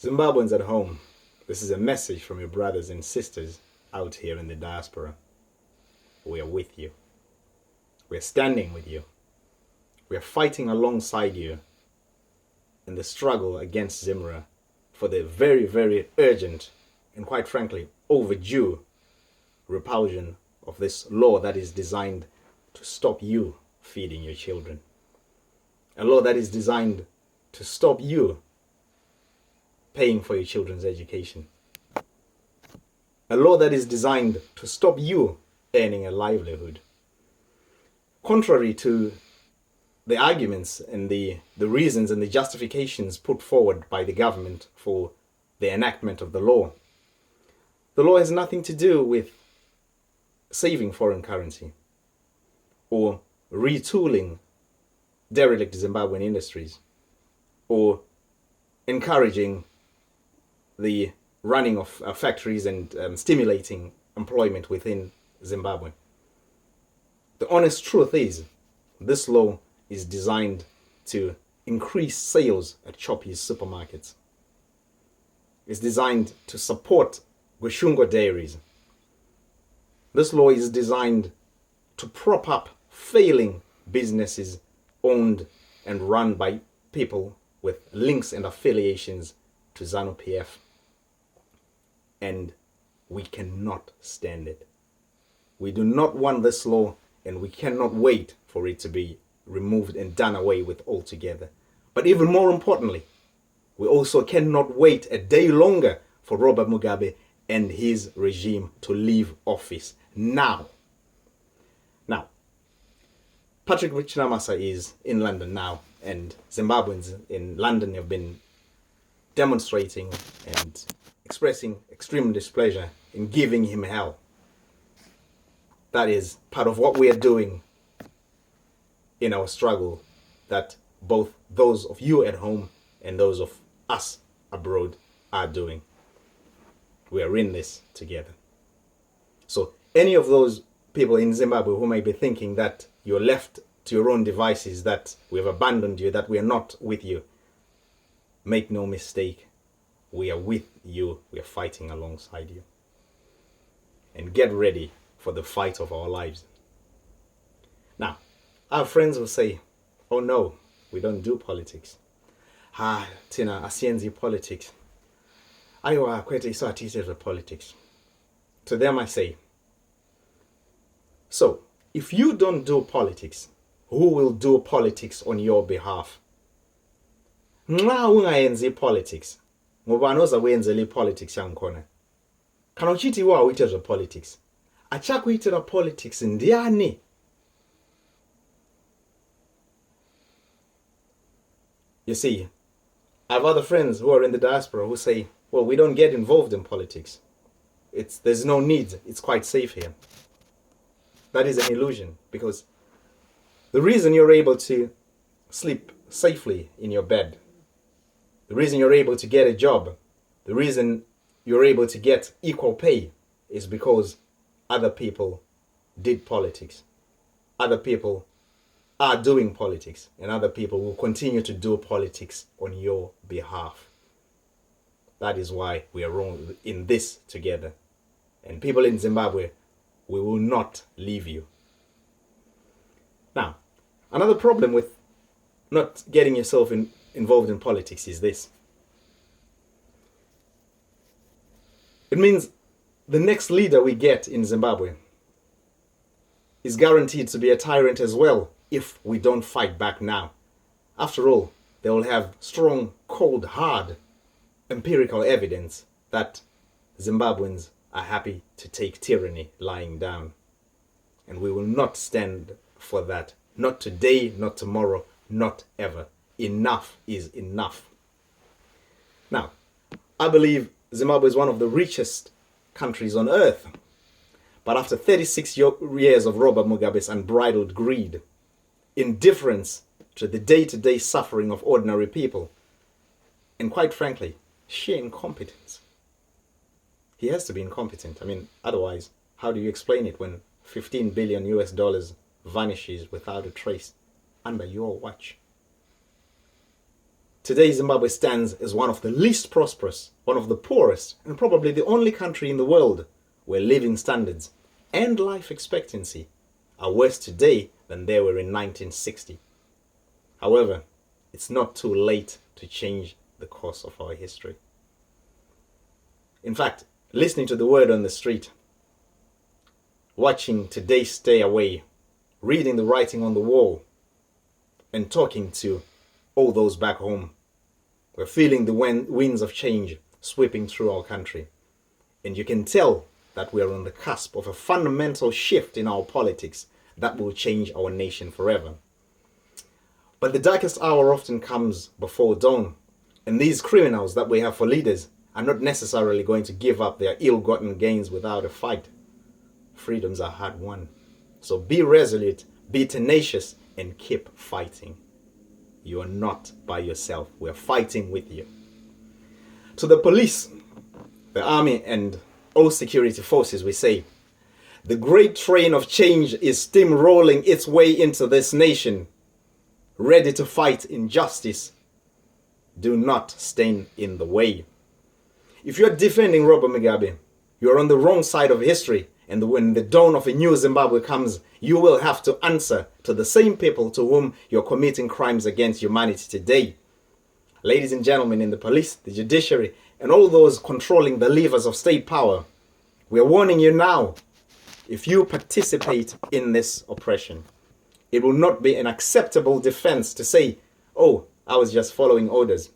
Zimbabweans at home, this is a message from your brothers and sisters out here in the diaspora. We are with you. We are standing with you. We are fighting alongside you in the struggle against Zimra for the very, very urgent and quite frankly overdue repulsion of this law that is designed to stop you feeding your children. A law that is designed to stop you paying for your children's education. A law that is designed to stop you earning a livelihood. Contrary to the arguments and the reasons and the justifications put forward by the government for the enactment of the law has nothing to do with saving foreign currency or retooling derelict Zimbabwean industries or encouraging the running of factories and stimulating employment within Zimbabwe. The honest truth is, this law is designed to increase sales at Choppy's supermarkets. It's designed to support Gushungo dairies. This law is designed to prop up failing businesses owned and run by people with links and affiliations to ZANU-PF. And we cannot stand it. We do not want this law, and we cannot wait for it to be removed and done away with altogether. But even more importantly, we also cannot wait a day longer for Robert Mugabe and his regime to leave office now. Now, Patrick Chinamasa is in London now, and Zimbabweans in London have been demonstrating and expressing extreme displeasure in giving him hell. That is part of what we are doing in our struggle that both those of you at home and those of us abroad are doing. We are in this together. So any of those people in Zimbabwe who may be thinking that you're left to your own devices, that we have abandoned you, that we are not with you, make no mistake. We are with you. We are fighting alongside you. And get ready for the fight of our lives. Now, our friends will say, oh no, we don't do politics. Tina, asienzi politics. Aiwa, kwete iso atitete politics. To them I say, so, if you don't do politics, who will do politics on your behalf? Nxa ungayenzi politics, ngoba noza kuyenzela politics yangikhona. Kana uchithi wa uitezwe politics. Achakuitela politics ndiyani? You see, I have other friends who are in the diaspora who say, well, we don't get involved in politics. There's no need. It's quite safe here. That is an illusion, because the reason you're able to sleep safely in your bed, the reason you're able to get a job, the reason you're able to get equal pay is because other people did politics. Other people are doing politics, and other people will continue to do politics on your behalf. That is why we are in this together. And people in Zimbabwe, we will not leave you. Now, another problem with not getting yourself involved in politics is this. It means the next leader we get in Zimbabwe is guaranteed to be a tyrant as well if we don't fight back now. After all, they will have strong, cold, hard, empirical evidence that Zimbabweans are happy to take tyranny lying down. And we will not stand for that. Not today, not tomorrow, not ever. Enough is enough. Now, I believe Zimbabwe is one of the richest countries on earth. But after 36 years of Robert Mugabe's unbridled greed, indifference to the day-to-day suffering of ordinary people, and quite frankly, sheer incompetence. He has to be incompetent. I mean, otherwise, how do you explain it when 15 billion US dollars vanishes without a trace under your watch? Today, Zimbabwe stands as one of the least prosperous, one of the poorest, and probably the only country in the world where living standards and life expectancy are worse today than they were in 1960. However, it's not too late to change the course of our history. In fact, listening to the word on the street, watching Today Stay Away, reading the writing on the wall, and talking to all those back home, we're feeling the winds of change sweeping through our country. And you can tell that we are on the cusp of a fundamental shift in our politics that will change our nation forever. But the darkest hour often comes before dawn, and these criminals that we have for leaders are not necessarily going to give up their ill-gotten gains without a fight. Freedoms are hard won. So be resolute, be tenacious, and keep fighting. You are not by yourself. We're fighting with you. To the police, the army, and all security forces, we say, the great train of change is steamrolling its way into this nation, ready to fight injustice. Do not stand in the way. If you're defending Robert Mugabe, you're on the wrong side of history, and when the dawn of a new Zimbabwe comes, you will have to answer to the same people to whom you're committing crimes against humanity today. Ladies and gentlemen in the police, the judiciary, and all those controlling the levers of state power, we are warning you now. If you participate in this oppression, it will not be an acceptable defense to say, oh, I was just following orders.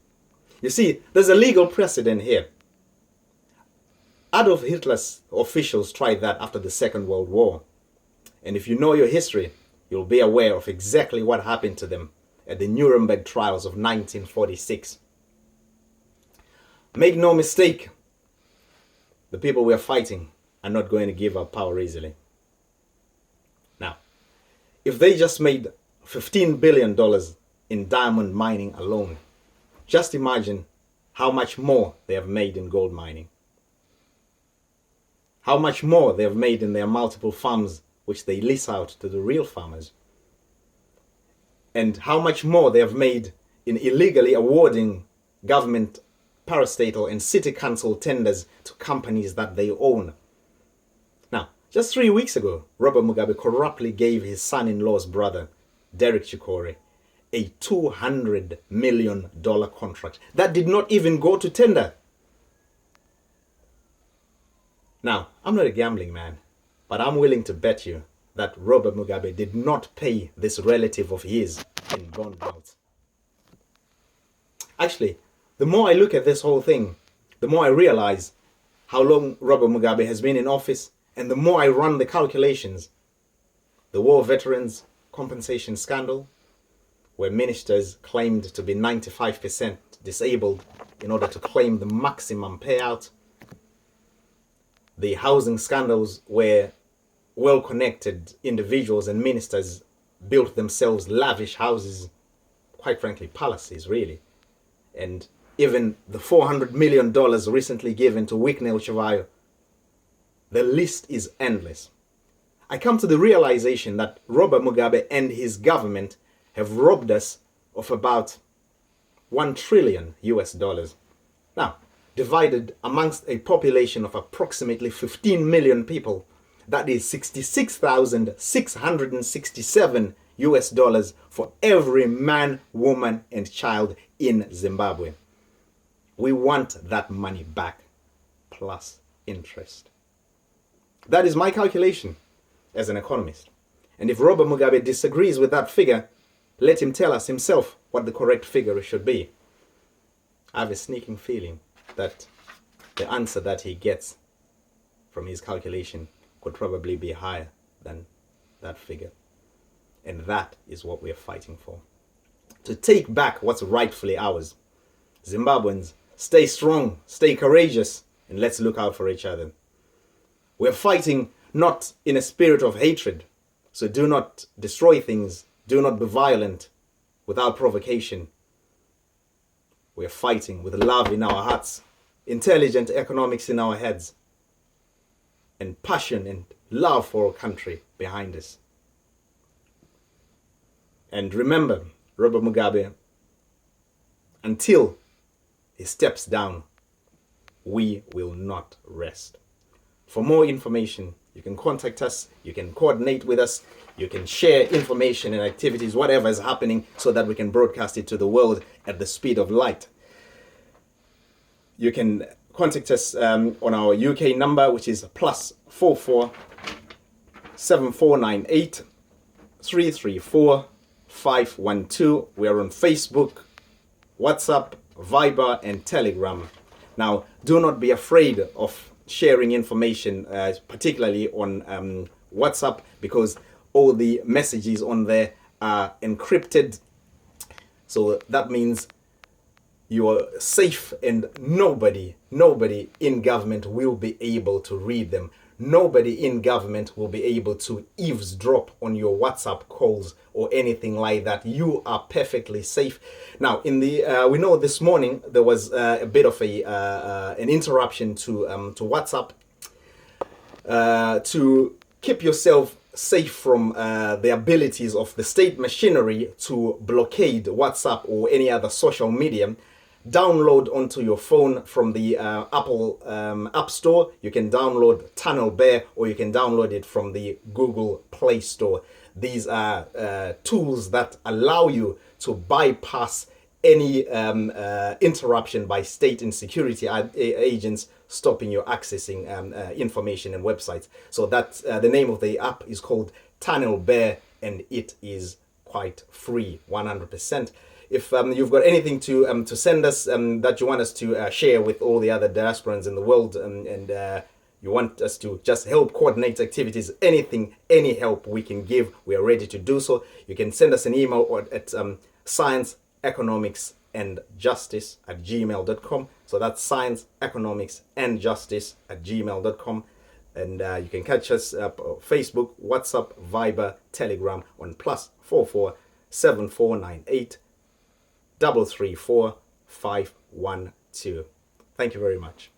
You see, there's a legal precedent here. Adolf Hitler's officials tried that after the Second World War. And if you know your history, you'll be aware of exactly what happened to them at the Nuremberg trials of 1946. Make no mistake, the people we are fighting are not going to give up power easily. Now, if they just made $15 billion in diamond mining alone, just imagine how much more they have made in gold mining. How much more they have made in their multiple farms which they lease out to the real farmers. And how much more they have made in illegally awarding government parastatal and city council tenders to companies that they own. Now, just 3 weeks ago, Robert Mugabe corruptly gave his son-in-law's brother, Derek Chikore, a $200 million contract that did not even go to tender. Now, I'm not a gambling man, but I'm willing to bet you that Robert Mugabe did not pay this relative of his in bond notes. Actually, the more I look at this whole thing, the more I realize how long Robert Mugabe has been in office, and the more I run the calculations. The war veterans compensation scandal, where ministers claimed to be 95% disabled in order to claim the maximum payout. The housing scandals where well-connected individuals and ministers built themselves lavish houses, quite frankly, palaces, really. And even the $400 million recently given to Wicknell Chivayo. The list is endless. I come to the realization that Robert Mugabe and his government have robbed us of about $1 trillion US. Now, divided amongst a population of approximately 15 million people, that is $66,667 US for every man, woman, and child in Zimbabwe. We want that money back, plus interest. That is my calculation as an economist. And if Robert Mugabe disagrees with that figure, let him tell us himself what the correct figure should be. I have a sneaking feeling that the answer that he gets from his calculation could probably be higher than that figure. And that is what we're fighting for. To take back what's rightfully ours. Zimbabweans, stay strong, stay courageous, and let's look out for each other. We're fighting not in a spirit of hatred, so do not destroy things, do not be violent without provocation. We're fighting with love in our hearts, intelligent economics in our heads, and passion and love for our country behind us. And remember, Robert Mugabe until he steps down, we will not rest. For more information, you can contact us, you can coordinate with us, you can share information and activities, whatever is happening, so that we can broadcast it to the world at the speed of light. You can contact us on our UK number, which is +44 7498 334 512. We are on Facebook, WhatsApp, Viber, and Telegram. Now, do not be afraid of sharing information, particularly on WhatsApp, because all the messages on there are encrypted. So that means you are safe, and nobody in government will be able to read them. Nobody in government will be able to eavesdrop on your WhatsApp calls or anything like that. You are perfectly safe. Now, in the we know this morning there was a bit of an interruption to WhatsApp. To keep yourself safe from the abilities of the state machinery to blockade WhatsApp or any other social media, download onto your phone from the Apple App Store. You can download Tunnel Bear, or you can download it from the Google Play Store. These are tools that allow you to bypass any interruption by state and security agents stopping your accessing information and websites. So that's the name of the app is called Tunnel Bear, and it is quite free, 100%. If you've got anything to send us that you want us to share with all the other diasporans in the world, and you want us to just help coordinate activities, anything, any help we can give, we are ready to do so. You can send us an email at scienceeconomicsandjustice@gmail.com. So that's scienceeconomicsandjustice@gmail.com. And you can catch us up Facebook, WhatsApp, Viber, Telegram on +44 7498 334 512. Thank you very much.